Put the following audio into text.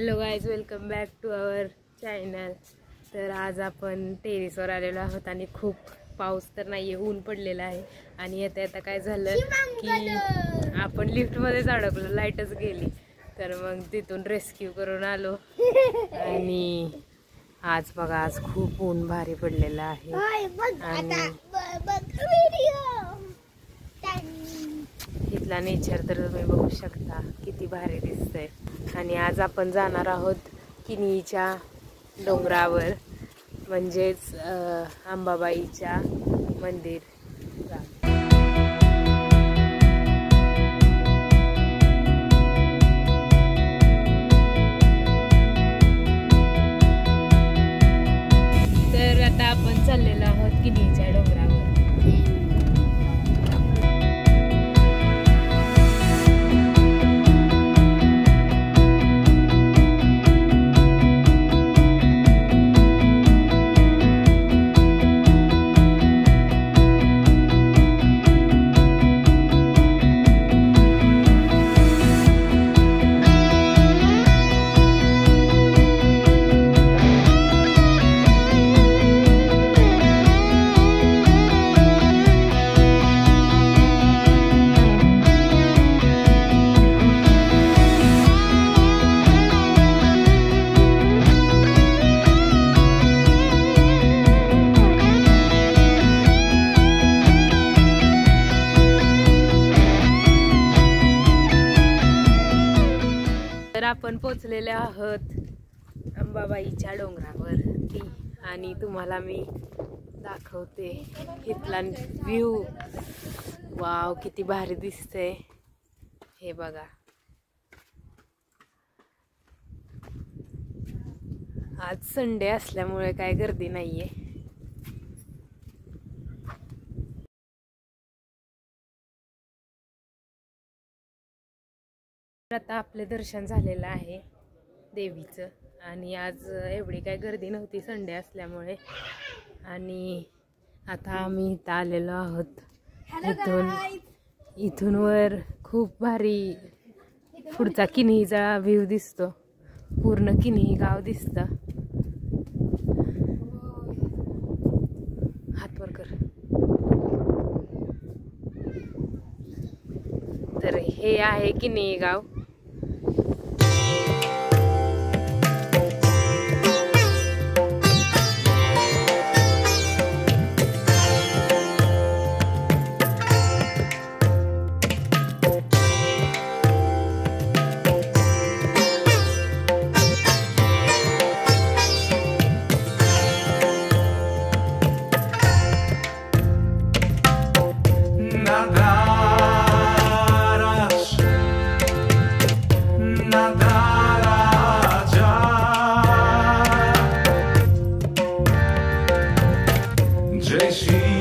Hello guys, welcome back to our channel. तर आज आपण टेरेसवर आलेलो आहोत आणि खूप पाऊस तर नाही आहे, ऊन पडलेला आहे. आणि येता येता काय झालं की आपण लिफ्टमध्येच अडकलो, लाईटच गेली. तर मग तिथून रेस्क्यू करून आलो. आणि आज बघा, आज खूप ऊन भारी पडलेलं आहे. आणि इथला नेचर तर तुम्ही बघू शकता किती भारी दिसतंय. आणि आज आपण जाणार आहोत किनीच्या डोंगरावर, म्हणजेच अंबाबाईच्या मंदिर. तर आता आपण चाललेलो आहोत किनीच्या डोंगरावर. तर आपण पोचलेले आहोत अंबाबाईच्या डोंगरावर आणि तुम्हाला मी दाखवते इथला व्ह्यू. वाव, किती भारी दिसतंय हे बघा. आज संडे असल्यामुळे काय गर्दी नाहीये. आता आपले दर्शन झालेलं आहे देवीचं. आणि आज एवढी काय गर्दी नव्हती संडे असल्यामुळे. आणि आता आम्ही इथं आलेलो आहोत. इथून वर खूप भारी पुढचा किन्हीचा व्ह्यू दिसतो. पूर्ण किन्ही गाव दिसतं. हातवर कर. तर हे आहे किन्ही गाव. Jai Shri